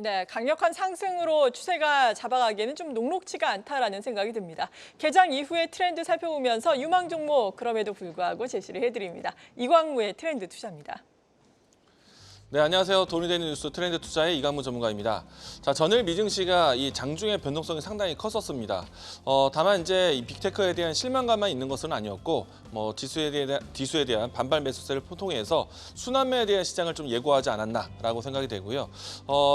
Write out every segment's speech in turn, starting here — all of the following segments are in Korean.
네, 강력한 상승으로 추세가 잡아가기에는 좀 녹록지가 않다라는 생각이 듭니다. 개장 이후의 트렌드 살펴보면서 유망 종목 그럼에도 불구하고 제시를 해드립니다. 이광무의 트렌드 투자입니다. 네, 안녕하세요. 돈이 되는 뉴스 트렌드 투자의 이광무 전문가입니다. 자, 전일 미증시가 이 장중의 변동성이 상당히 컸었습니다. 다만 이제 이 빅테크에 대한 실망감만 있는 것은 아니었고, 지수에 대한 반발 매수세를 통해서 순환매에 대한 시장을 좀 예고하지 않았나라고 생각이 되고요.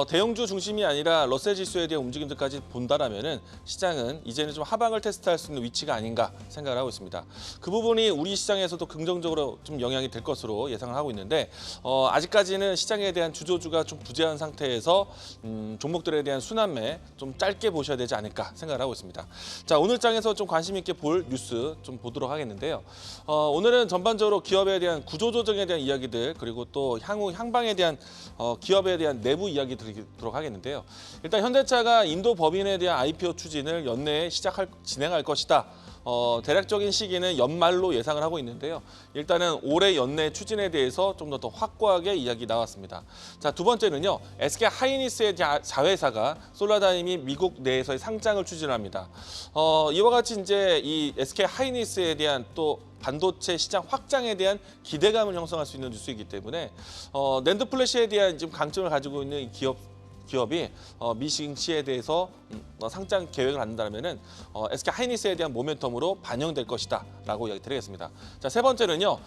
대형주 중심이 아니라 러셀 지수에 대한 움직임들까지 본다라면은 시장은 이제는 좀 하방을 테스트할 수 있는 위치가 아닌가 생각을 하고 있습니다. 그 부분이 우리 시장에서도 긍정적으로 좀 영향이 될 것으로 예상을 하고 있는데, 아직까지는 시장에 대한 주도주가 좀 부재한 상태에서 종목들에 대한 순환매 좀 짧게 보셔야 되지 않을까 생각을 하고 있습니다. 자, 오늘 장에서 좀 관심 있게 볼 뉴스 좀 보도록 하겠는데요. 오늘은 전반적으로 기업에 대한 구조조정에 대한 이야기들, 그리고 또 향후 향방에 대한 기업에 대한 내부 이야기 드리도록 하겠는데요. 일단 현대차가 인도 법인에 대한 IPO 추진을 연내에 진행할 것이다. 대략적인 시기는 연말로 예상을 하고 있는데요. 일단은 올해 연내 추진에 대해서 좀 더 확고하게 이야기 나왔습니다. 자, 두 번째는요. SK 하이닉스의 자회사가 솔라다임이 미국 내에서의 상장을 추진합니다. 이와 같이 이제 이 SK 하이닉스에 대한 또 반도체 시장 확장에 대한 기대감을 형성할 수 있는 뉴스이기 때문에 낸드 플래시에 대한 지금 강점을 가지고 있는 이 기업이 미증시에 대해서 상장 계획을 한다면은 SK 하이닉스에 대한 모멘텀으로 반영될 것이다라고 이야기 드리겠습니다. 자, 세 번째는요.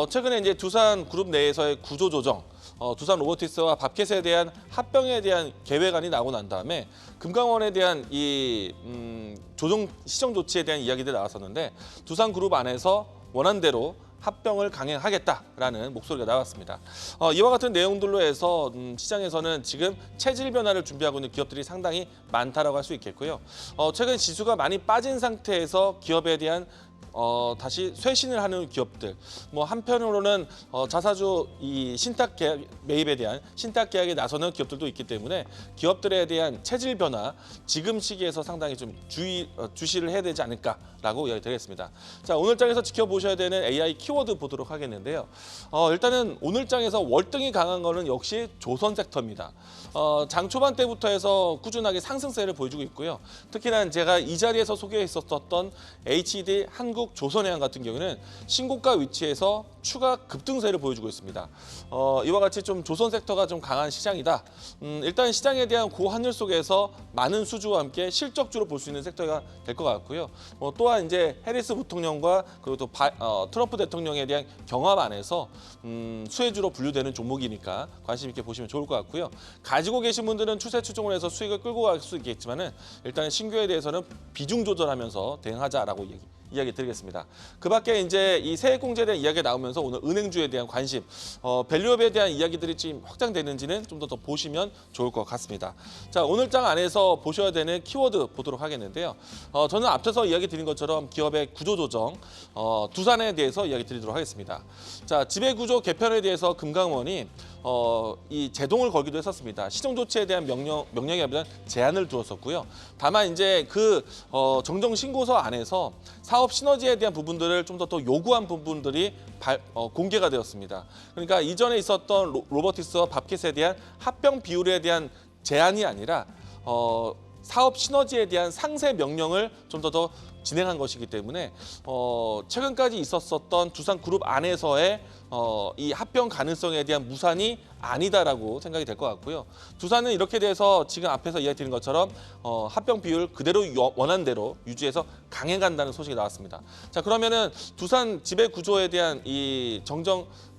최근에 이제 두산 그룹 내에서의 구조 조정, 두산 로보티스와 밥켓에 대한 합병에 대한 계획안이 나오고 난 다음에 금강원에 대한 이 조정 시정 조치에 대한 이야기들이 나왔었는데 두산 그룹 안에서 원안대로 합병을 강행하겠다라는 목소리가 나왔습니다. 이와 같은 내용들로 해서 시장에서는 지금 체질 변화를 준비하고 있는 기업들이 상당히 많다라고 할 수 있겠고요. 최근 지수가 많이 빠진 상태에서 기업에 대한 다시 쇄신을 하는 기업들, 한편으로는 자사주 이 신탁 계약 매입에 대한 신탁 계약에 나서는 기업들도 있기 때문에 기업들에 대한 체질 변화 지금 시기에서 상당히 좀 주시를 해야 되지 않을까라고 이야기드리겠습니다. 자, 오늘 장에서 지켜보셔야 되는 AI 키워드 보도록 하겠는데요. 일단은 오늘 장에서 월등히 강한 거는 역시 조선 섹터입니다. 장 초반 때부터 해서 꾸준하게 상승세를 보여주고 있고요. 특히나 제가 이 자리에서 소개했었던 HD 한국 조선해양 같은 경우는 신고가 위치에서 추가 급등세를 보여주고 있습니다. 이와 같이 좀 조선 섹터가 좀 강한 시장이다. 일단 시장에 대한 고환율 속에서 많은 수주와 함께 실적주로 볼 수 있는 섹터가 될 것 같고요. 또한 이제 해리스 부통령과 그리고 또 트럼프 대통령에 대한 경합 안에서 수혜주로 분류되는 종목이니까 관심 있게 보시면 좋을 것 같고요. 가지고 계신 분들은 추세 추종을 해서 수익을 끌고 갈 수 있겠지만은 일단 신규에 대해서는 비중 조절하면서 대응하자라고 이야기 드리겠습니다. 그 밖에 이제 이 세액공제에 대한 이야기가 나오면서 오늘 은행주에 대한 관심, 밸류업에 대한 이야기들이 지금 확장되는지는 좀 더 보시면 좋을 것 같습니다. 자, 오늘 장 안에서 보셔야 되는 키워드 보도록 하겠는데요. 저는 앞서서 이야기 드린 것처럼 기업의 구조조정, 두산에 대해서 이야기 드리도록 하겠습니다. 자, 지배구조 개편에 대해서 금강원이 이 제동을 걸기도 했었습니다. 시정 조치에 대한 명령에 대한 제한을 두었었고요. 다만 이제 그 정정 신고서 안에서 사업 시너지에 대한 부분들을 좀 더 요구한 부분들이 공개가 되었습니다. 그러니까 이전에 있었던 로보티스와 밥켓에 대한 합병 비율에 대한 제한이 아니라 사업 시너지에 대한 상세 명령을 좀 더 진행한 것이기 때문에 최근까지 있었던 두산 그룹 안에서의 이 합병 가능성에 대한 무산이 아니다라고 생각이 될 것 같고요. 두산은 이렇게 돼서 지금 앞에서 이야기 드린 것처럼 합병 비율 그대로 원한대로 유지해서 강행한다는 소식이 나왔습니다. 자, 그러면은 두산 지배 구조에 대한 이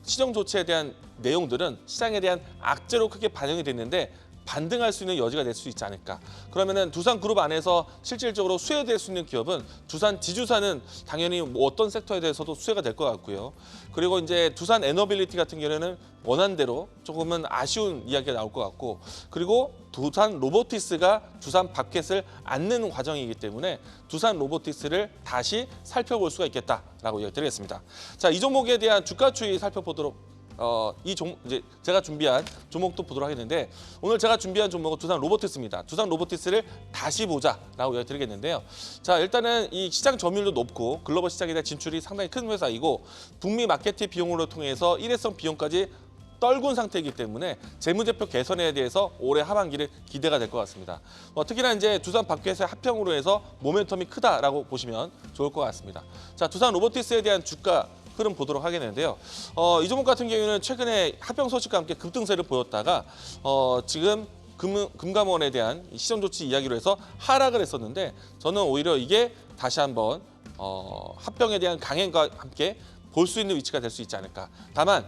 시정 조치에 대한 내용들은 시장에 대한 악재로 크게 반영이 됐는데 반등할 수 있는 여지가 될 수 있지 않을까. 그러면은 두산 그룹 안에서 실질적으로 수혜될 수 있는 기업은 두산 지주사는 당연히 어떤 섹터에 대해서도 수혜가 될 것 같고요. 그리고 이제 두산 에너빌리티 같은 경우에는 원한대로 조금은 아쉬운 이야기가 나올 것 같고, 그리고 두산 로보티스가 두산 밥켓을 안는 과정이기 때문에 두산 로보티스를 다시 살펴볼 수가 있겠다라고 이야기드리겠습니다. 자, 이 종목에 대한 주가 추이 살펴보도록. 이제 제가 준비한 종목도 보도록 하겠는데, 오늘 제가 준비한 종목은 두산 로보티스입니다. 두산 로보티스를 다시 보자라고 이야기 드리겠는데요. 자, 일단은 이 시장 점유율도 높고 글로벌 시장에 대한 진출이 상당히 큰 회사이고 북미 마케팅 비용으로 통해서 일회성 비용까지 떨군 상태이기 때문에 재무제표 개선에 대해서 올해 하반기를 기대가 될 것 같습니다. 특히나 이제 두산 바켓의 합병으로 해서 모멘텀이 크다라고 보시면 좋을 것 같습니다. 자, 두산 로보티스에 대한 주가 흐름 보도록 하겠는데요. 이 종목 같은 경우는 최근에 합병 소식과 함께 급등세를 보였다가 지금 금감원에 대한 시정 조치 이야기로 해서 하락을 했었는데 저는 오히려 이게 다시 한번 합병에 대한 강행과 함께 볼 수 있는 위치가 될 수 있지 않을까. 다만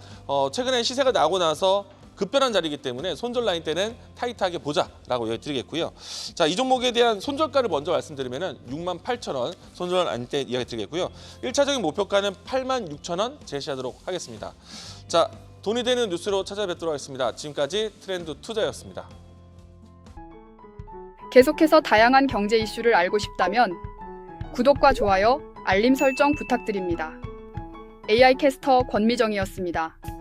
최근에 시세가 나고 나서 급변한 자리이기 때문에 손절 라인 때는 타이트하게 보자라고 이야기드리겠고요. 자, 이 종목에 대한 손절가를 먼저 말씀드리면은 68,000원 손절 라인 때 이야기드리겠고요. 1차적인 목표가는 86,000원 제시하도록 하겠습니다. 자, 돈이 되는 뉴스로 찾아뵙도록 하겠습니다. 지금까지 트렌드 투자였습니다. 계속해서 다양한 경제 이슈를 알고 싶다면 구독과 좋아요, 알림 설정 부탁드립니다. AI 캐스터 권미정이었습니다.